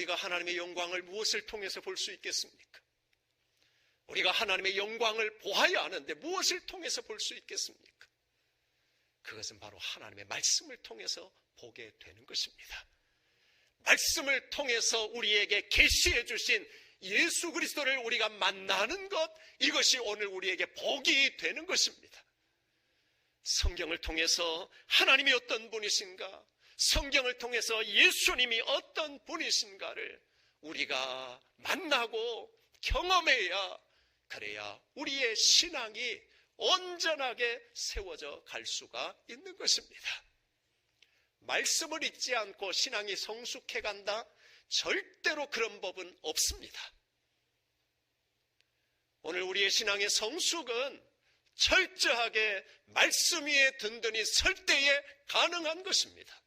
우리가 하나님의 영광을 무엇을 통해서 볼 수 있겠습니까? 우리가 하나님의 영광을 보아야 하는데 무엇을 통해서 볼 수 있겠습니까? 그것은 바로 하나님의 말씀을 통해서 보게 되는 것입니다. 말씀을 통해서 우리에게 계시해 주신 예수 그리스도를 우리가 만나는 것, 이것이 오늘 우리에게 복이 되는 것입니다. 성경을 통해서 하나님이 어떤 분이신가, 성경을 통해서 예수님이 어떤 분이신가를 우리가 만나고 경험해야, 그래야 우리의 신앙이 온전하게 세워져 갈 수가 있는 것입니다. 말씀을 잊지 않고 신앙이 성숙해 간다? 절대로 그런 법은 없습니다. 오늘 우리의 신앙의 성숙은 철저하게 말씀 위에 든든히 설 때에 가능한 것입니다.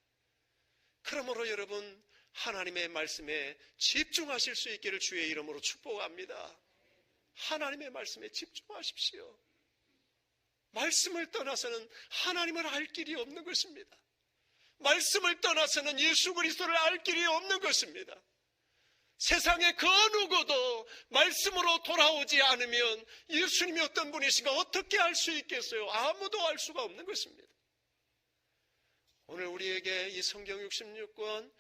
그러므로 여러분, 하나님의 말씀에 집중하실 수 있기를 주의 이름으로 축복합니다. 하나님의 말씀에 집중하십시오. 말씀을 떠나서는 하나님을 알 길이 없는 것입니다. 말씀을 떠나서는 예수 그리스도를 알 길이 없는 것입니다. 세상의 그 누구도 말씀으로 돌아오지 않으면 예수님이 어떤 분이신가 어떻게 알 수 있겠어요? 아무도 알 수가 없는 것입니다. 오늘 우리에게 이 성경 66권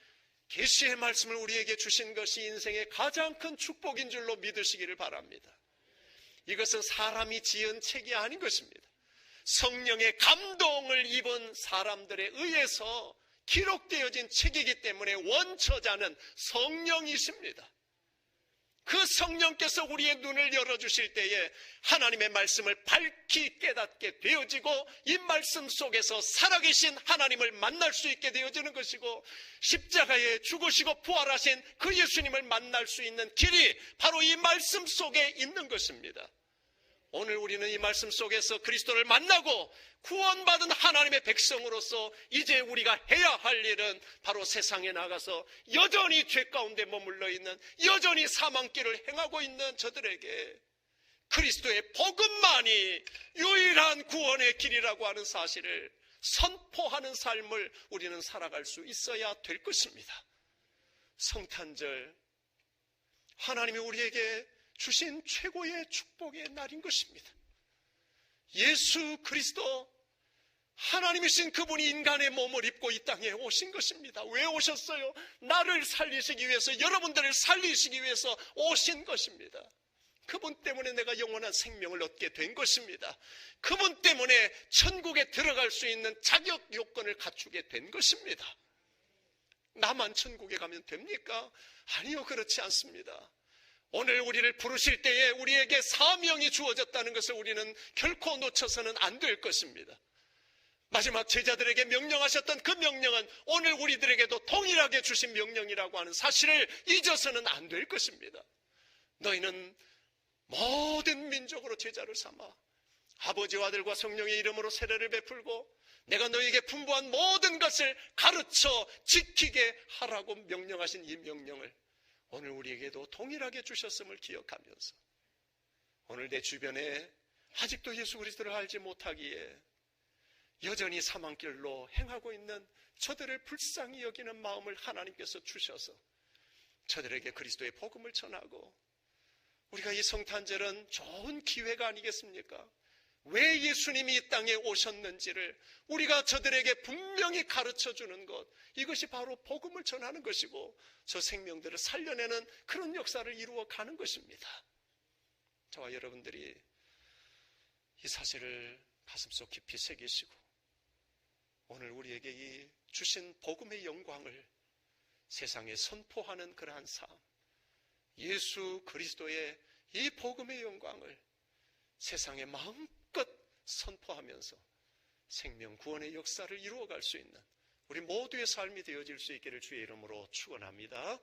계시의 말씀을 우리에게 주신 것이 인생의 가장 큰 축복인 줄로 믿으시기를 바랍니다. 이것은 사람이 지은 책이 아닌 것입니다. 성령의 감동을 입은 사람들에 의해서 기록되어진 책이기 때문에 원저자는 성령이십니다. 그 성령께서 우리의 눈을 열어주실 때에 하나님의 말씀을 밝히 깨닫게 되어지고 이 말씀 속에서 살아계신 하나님을 만날 수 있게 되어지는 것이고, 십자가에 죽으시고 부활하신 그 예수님을 만날 수 있는 길이 바로 이 말씀 속에 있는 것입니다. 오늘 우리는 이 말씀 속에서 그리스도를 만나고 구원받은 하나님의 백성으로서 이제 우리가 해야 할 일은 바로 세상에 나가서 여전히 죄 가운데 머물러 있는, 여전히 사망길을 행하고 있는 저들에게 그리스도의 복음만이 유일한 구원의 길이라고 하는 사실을 선포하는 삶을 우리는 살아갈 수 있어야 될 것입니다. 성탄절, 하나님이 우리에게 주신 최고의 축복의 날인 것입니다. 예수 그리스도, 하나님이신 그분이 인간의 몸을 입고 이 땅에 오신 것입니다. 왜 오셨어요? 나를 살리시기 위해서, 여러분들을 살리시기 위해서 오신 것입니다. 그분 때문에 내가 영원한 생명을 얻게 된 것입니다. 그분 때문에 천국에 들어갈 수 있는 자격 요건을 갖추게 된 것입니다. 나만 천국에 가면 됩니까? 아니요, 그렇지 않습니다. 오늘 우리를 부르실 때에 우리에게 사명이 주어졌다는 것을 우리는 결코 놓쳐서는 안 될 것입니다. 마지막 제자들에게 명령하셨던 그 명령은 오늘 우리들에게도 동일하게 주신 명령이라고 하는 사실을 잊어서는 안 될 것입니다. 너희는 모든 민족으로 제자를 삼아 아버지와 아들과 성령의 이름으로 세례를 베풀고 내가 너희에게 분부한 모든 것을 가르쳐 지키게 하라고 명령하신 이 명령을 오늘 우리에게도 동일하게 주셨음을 기억하면서, 오늘 내 주변에 아직도 예수 그리스도를 알지 못하기에 여전히 사망길로 행하고 있는 저들을 불쌍히 여기는 마음을 하나님께서 주셔서 저들에게 그리스도의 복음을 전하고, 우리가 이 성탄절은 좋은 기회가 아니겠습니까? 왜 예수님이 이 땅에 오셨는지를 우리가 저들에게 분명히 가르쳐주는 것, 이것이 바로 복음을 전하는 것이고 저 생명들을 살려내는 그런 역사를 이루어가는 것입니다. 저와 여러분들이 이 사실을 가슴속 깊이 새기시고 오늘 우리에게 이 주신 복음의 영광을 세상에 선포하는 그러한 삶, 예수 그리스도의 이 복음의 영광을 세상에 마음껏 선포하면서 생명 구원의 역사를 이루어갈 수 있는 우리 모두의 삶이 되어질 수 있기를 주의 이름으로 축원합니다.